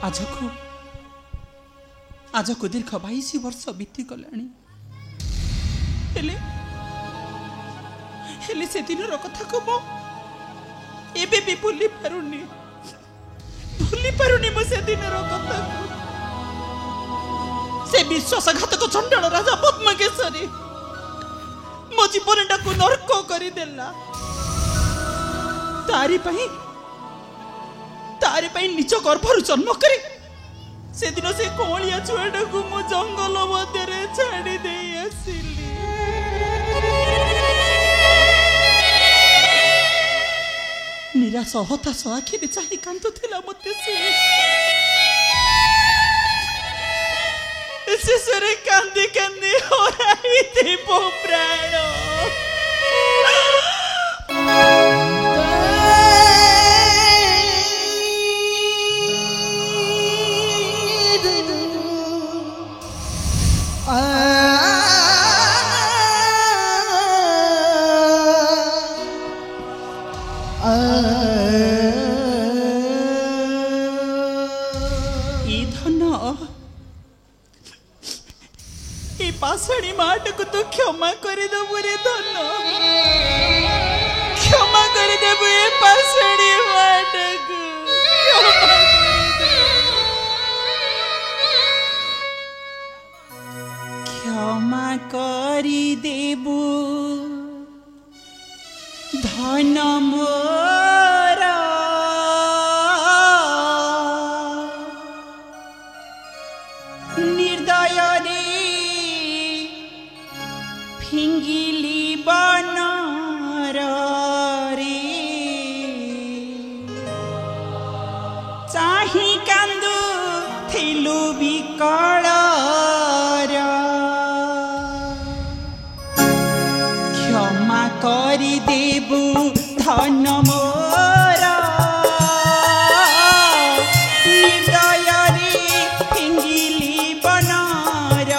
आज को दीर्घ 22 वर्ष बीती गलानी हेले से दिन कथा को मो एबे भी भूली पारुनी मो से दिन कथा को से विश्वासघातक चंडाल राजा पद्मकेशरी मो जीवन को नरक कर देला तारी निज गर्भर जन्म करे से दिन से कोलिया छुआटा को मो जंगल मध्य छाड़ी दे आसिली निराश हताश आखिरे चाहि कांदुथिला मते शेषरे कांदी कांदी हराई देव प्राण पाषाणी माट को तो क्षमा कर देबु रे धन क्षमा कर देबु ए पाषाणी माट को क्षमा कर देबु धन मोर निर्दय रे फिंगिली बनर रे चाहि कांदु थिलु बिकल क्षमा करि देबु धन मोर निर्दय रे फिंगिली बनर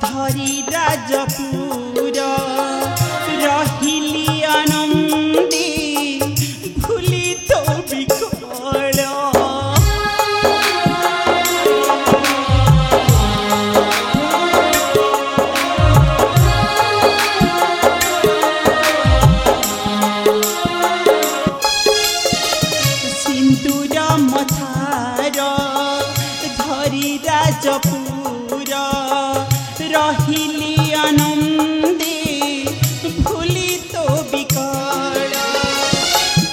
धरी राजपुर रहिली आनंदी भूली तो बिकल सिंदूर मथार धरी राजपुर रहिली आनंदी भूली तो बिकल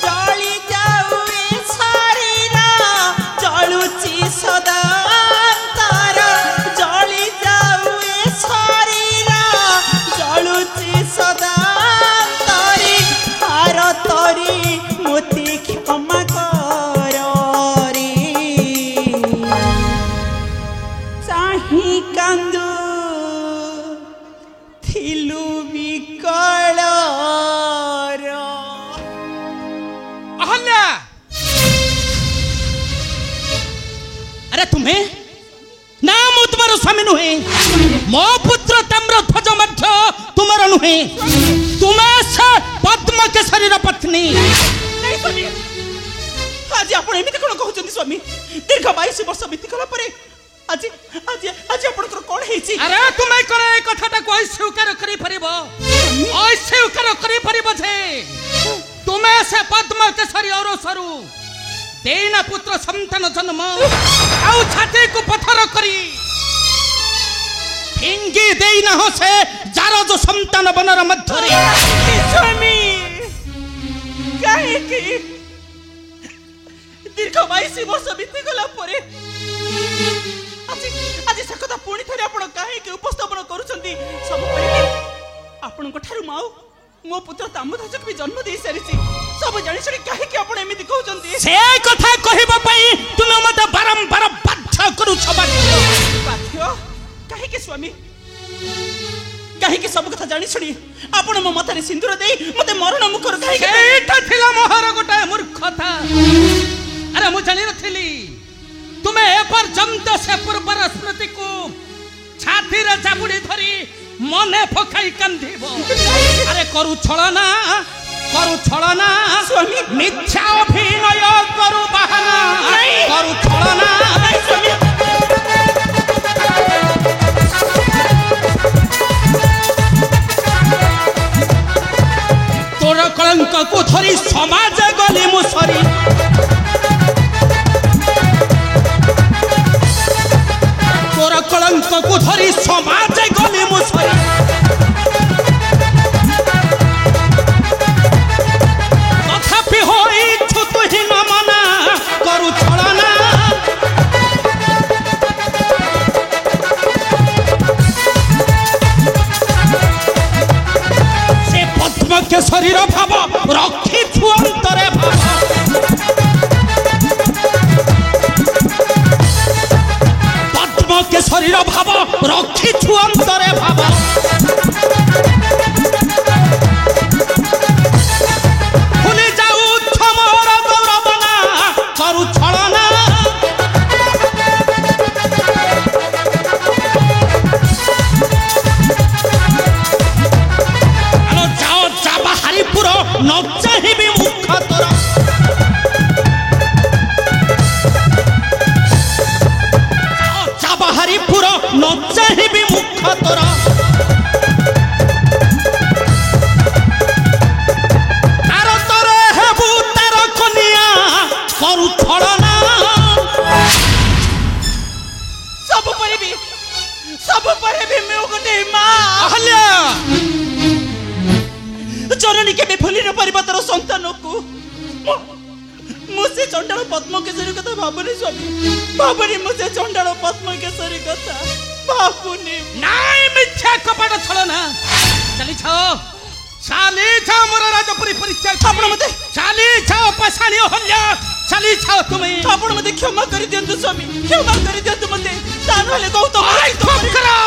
जली जाऊ ए शरीर जलुची सदा तार जली जाऊ ए शरीर जलुची सदा तारी हार तरी मोती क्षमा कर रे चाहि कांदू थिलु बिकल अहल्या अरे तुम्हें ना मु तुम्हार स्वामी नुहे मो पुत्र ताम्रध्वज मध्य तुम्हार नुहे तुम्हें पद्मकेशरी पत्नी नहीं आज आपण एमिति कोन कहउछन्ती स्वामी दीर्घ 22 वर्ष बीती गला परे आज आज आज आपनकर कोन हेछि अरे तुमे करे ए कथाटा कोइ स्वीकार करि परिबो ओइ स्वीकार करि परिबो जे तुमे से पद्म केसरी और सरू देना पुत्र संतान जन्म आउ छाती को पत्थर करी फिंगी देना हो से जारो जो संतान बनर मध्यरे स्वामी काहे कि दीर्घ 22 वर्ष बीती गला परे आज आज से कथा पुणी थरे आपण काहे कि उपस्थापन करूछन्ती सब परे आपण को ठारू माऊ मो पुत्र ताम्रध्वज भी जन्म दे सारिछि सब जानि छड़ी काहे कि आपण एमिति कहउछन्ती से कथा कहिबा पई तुमे मते बारंबार बाध्य करू छबा बाध्य काहे कि स्वामी काहे कि सब कथा जानि छड़ी आपण मो माथारे सिंदूर देई मते मरण मुखर काहे कि एटा थिला मोहर गोटा मूर्खता अरे मु जानि नथिली तुमे ए पर्यंत से पूर्वर स्मृति को छाती रे चाबुडी धरी मने फकाई कांधिबो अरे करू छळना स्वामी मिथ्या अभिनय करू बहाना करू छळना स्वामी तोर कलंक को धरी समाज गली मुसरी तोर कलंक को धरी समाज गली मुसरी तथापि होई छुतुही न मना करू छळना से पद्म के शरीर भाव रखी छुअंतरे भाव पद्म के शरीर भाव रखी छुअंतरे भाव भूली जाऊ छमोर गौरवना करू छळना आलो जाओ जाबा हरिपुर न चाहिबी मुख तोरा जाबा हरिपुर न चाहिबी मुख तोरा तार तोरे हेबु तार कनिया करू छळना सब परे भी मैं गोटे मां अहल्या जननी के भी भूली न परिबा तार संतान को मुझे चंडाल पद्म केसरी कथा भाबनी स्वामी भाबनी मुझे चंडाल पद्म केसरी कथा भाबनी नाई मिथ्या कपट छळना चली छाओ मोर राजपुरी परिचय आपण मते चाली छाओ पसाणी हल्ल्या चली छाओ तुम्ही आपण मते क्षमा करी दियंतु स्वामी क्षमा करी दियंतु मते तानले गौतम आई थोप करो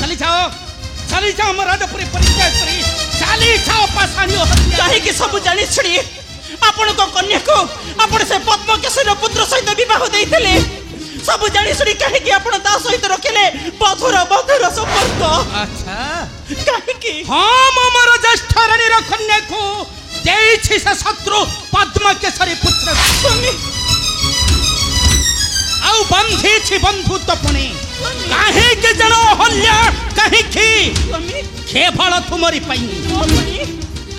चली छाओ मोर राजपुरी परिचय करी चाली छाओ पसाणी हल्ल्या काहे कि सब जानि छड़ी आपण को कन्या को आपण से पद्म केसरी पुत्र सहित विवाह देइथिले सब जानि छड़ी काहे कि आपण ता सहित रखिले बधुर संपर्क अच्छा काहे कि हम मोर ज्येष्ठ रानी र कन्या को देइछि से शत्रु पद्म केसरी पुत्र स्वामी आउ बंधी छि बंधुत्व पुणी काहे के जनो हल्ल्या काहे की स्वामी केवल तुमरी पई स्वामी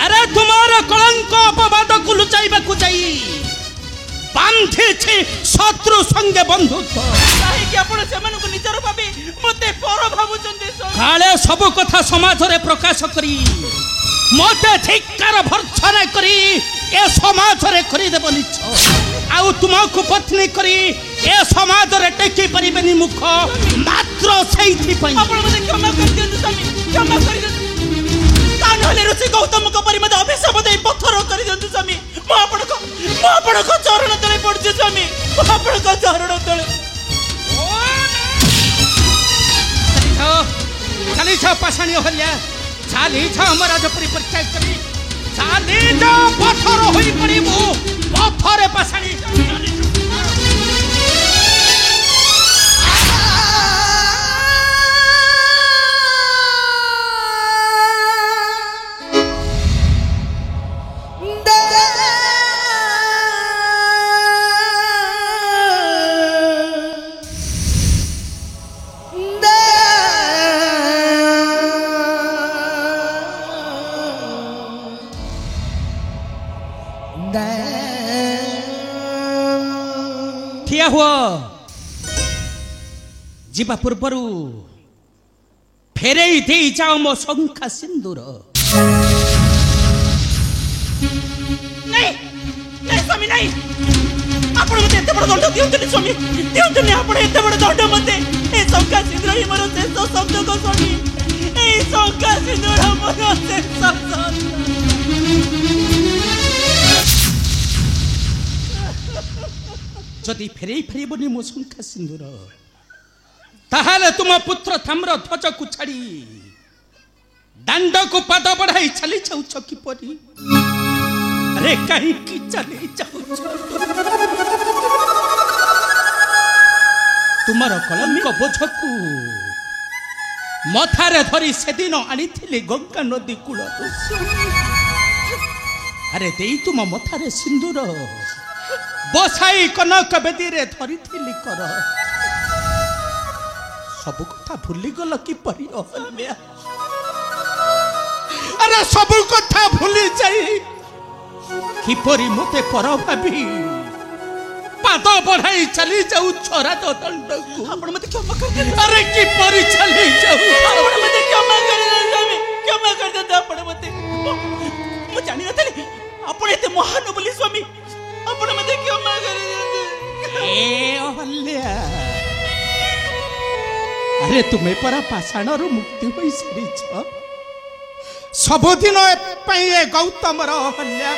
अरे तुम्हारा कलंक अपवाद को लुचाइबा को जाई बांधी छि शत्रु संगे बंधुत्व काहे कि आपण से मन को निजर भाबी मते पर भाबुचंदी काले सब कथा समाज रे प्रकाश करी मते धिक्कार भर्त्सना करी ए समाज रे करी देबो निछ आउ तुमको पत्नी करी ए समाज रे टेकी परिबेनी मुख मात्र सैथि पई आपण मते क्षमा कर दियंतु स्वामी क्षमा कर दियंतु तानले ऋषि गौतम को परि मते अभिशाप देई पत्थर कर दियंतु स्वामी म आपण को चरण तले पड़छु स्वामी आपण को चरण तले चली छा पाषाणी हल्ल्या चाली छा हमर राजपुरी परिचय करी चाली जा पत्थर होई पड़िबो पत्थरे पाषाणी ଠିଆ ହୁଅ। ଯିବା ପୂର୍ବରୁ ଫେରେଇ ଦେଇ ଯାଅ ମୋ ଶଙ୍ଖା ସିନ୍ଦୁର। ନାଇଁ ନାଇଁ ସ୍ୱାମୀ ନାଇଁ, ଆପଣ ମତେ ଏତେ ବଡ଼ ଦଣ୍ଡ ଦିଅନ୍ତୁନି ସ୍ୱାମୀ, ଦିଅନ୍ତୁନି ଆପଣ ଏତେ ବଡ଼ ଦଣ୍ଡ ମତେ। ଏ ଶଙ୍ଖା ସିନ୍ଦୁର ହିଁ ମୋର ଶେଷ ସଂଯୋଗ ସ୍ୱାମୀ, এই শঙ্কা সিঁদুর আমার শেষ। যদি ফেরেই ফেরিবনি ମୋ ଶଙ୍ଖା ସିନ୍ଦୁର, ତାହେଲେ ତୁମ ପୁତ୍ର ତାମ୍ର ଧ୍ୱଜକୁ ଛାଡ଼ି ଦାଣ୍ଡକୁ ପାଦ ବଢ଼ାଇ ଚାଲି ଯାଉଛ କିପରି? ଆରେ କାହିଁକି ଚାଲି ଯାଉଛ? ତୁମର କଲଙ୍କ ବୋଝକୁ ମଥାରେ ଧରି ସେଦିନ ଆଣିଥିଲି ଗଙ୍ଗା ନଦୀ କୂଳରୁ। ଆରେ ଦେଇ ତୁମ ମଥାରେ ସିନ୍ଦୁର ବସାଇ କନକ ବେଦୀରେ ଧରିଥିଲି କର। ସବୁ କଥା ଭୁଲିଗଲ କିପରି ଅହଲ୍ୟା? ଆରେ ସବୁ କଥା ଭୁଲି ଯାଇ କିପରି ମୋତେ ପର ଭାବି ପାଦ ବଢ଼ାଇ ଚାଲି ଯାଉଛ ରାଜ ଦଣ୍ଡକୁ? ଆପଣ ମତେ କ୍ଷମା କରିଦିଅନ୍ତୁ। ଆରେ କିପରି ଚାଲି ଯାଉ? ଆପଣ ମତେ କ୍ଷମା କରିଦିଅନ୍ତୁ ସ୍ୱାମୀ, କ୍ଷମା କରିଦିଅନ୍ତୁ ଆପଣ ମତେ। ମୁଁ ଜାଣିନଥିଲି ଆପଣ ଏତେ ମହାନ ବୋଲି ସ୍ୱାମୀ, ଆପଣ ମତେ କ୍ଷମା କରିଦିଅନ୍ତୁ। ଏ ଅହଲ୍ୟା, ଆରେ ତୁମେ ପରା ପାଷାଣରୁ ମୁକ୍ତି ହୋଇ ସାରିଛ। ସବୁଦିନ ପାଇଁ ଏ ଗୌତମର ଅହଲ୍ୟା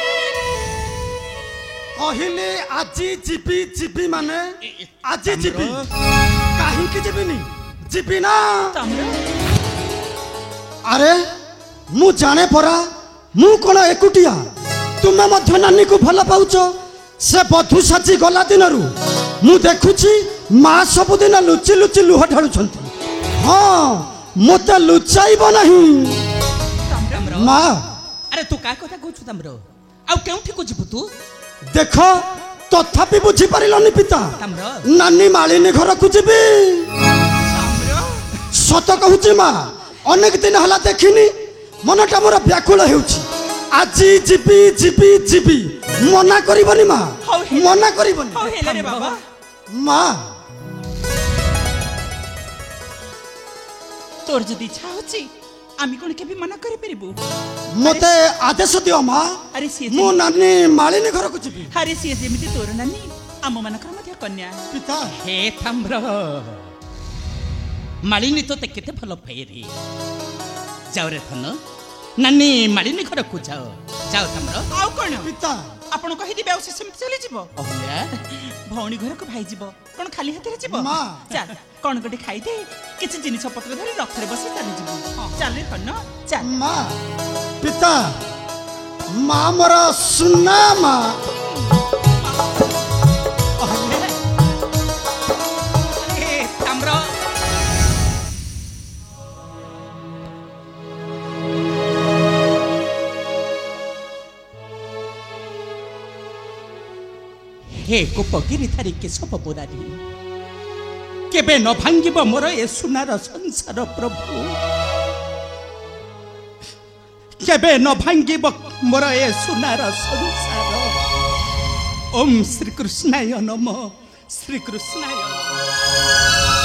କହିଲେ ଆଜି ଯିବି ଯିବି ମାନେ ଆଜି ଯିବି, କାହିଁକି ଯିବିନି? ଯିବି ନା। ଆରେ ମୁଁ ଜାଣେ ପରା, ମୁଁ କଣ ଏକୁଟିଆ? ତୁମେ ମଧ୍ୟ ନାନୀକୁ ଭଲ ପାଉଛ। ସେ ବଧୂ ସାଜି ଗଲା ଦିନରୁ ମୁଁ ଦେଖୁଛି ମା ସବୁଦିନ ଲୁଚି ଲୁଚି ଲୁହ ଢାଳୁଛନ୍ତି। ହଁ, ମୋତେ ଲୁଚାଇବ ନାହିଁ ମା। ଆରେ ତୁ କାହା କଥା କହୁଛୁ ତାମ୍ର? ଆଉ କେଉଁଠିକୁ ଯିବୁ ତୁ? ଦେଖ, ତଥାପି ବୁଝିପାରିଲନି ପିତା। ନାନୀ ମାଳିନୀ ଘରକୁ ଯିବି। ସତ କହୁଛି ମା, ଅନେକ ଦିନ ହେଲା ଦେଖିନି, ମନଟା ମୋର ବ୍ୟାକୁଳ ହେଉଛି। ଆଜି ଯିବି ଯିବି ଯିବି, ମନା କରିବନି ମା, ମନା କରିବନି ମା। তোর যদি ইচ্ছা হচ্ছে আমি কোন কেবি মানা করে পারিবু? মতে আদেশ দিও মা। আরে সিয়ে মো নানি মালিনী ঘরକୁ ଯିବି। আরে সিয়ে যেমিতি তোর নানি আম মানকর মধ্যে কন্যা। পিতা হে তাম্র, মালিনী তোতে কেতে ভাল পায়ে রে। যাও রে ধন, নানি মালিনী ঘরକୁ যাও। যাও তাম্র। আউ কোন পিতা আপন কহি দিবে ଆଉ ସେ ସେମିତି ଚାଲି ଯିବ? ଅହଲ୍ୟା, ଭଉଣୀ ଘରକୁ ଭାଇ ଯିବ କଣ ଖାଲି ହାତରେ ଯିବ? ମା। ଚାଲ କଣ ଗୋଟେ ଖାଇଦେ, କିଛି ଜିନିଷ ପତ୍ର ଧରି ରଥରେ ବସି ଚାଲି ଯିବୁ। ଚାଲେ ଧନ ଚାଲ। ମା ପିତା, ମା ମୋର ସୁନା ମା। ଅହଲ୍ୟା, ଏ ତାମ୍ର, हे ଗୋପଗିରିଧାରୀ କେଶବ ମୁରାରୀ, କେବେ ନ ଭାଙ୍ଗିବ ମୋର ଏ ସୁନାର ସଂସାର ପ୍ରଭୁ, କେବେ ନ ଭାଙ୍ଗିବ ମୋର ଏ ସୁନାର ସଂସାର। ଓମ୍ ଶ୍ରୀକୃଷ୍ଣାୟ ନମଃ, ଶ୍ରୀକୃଷ୍ଣାୟ ନମଃ।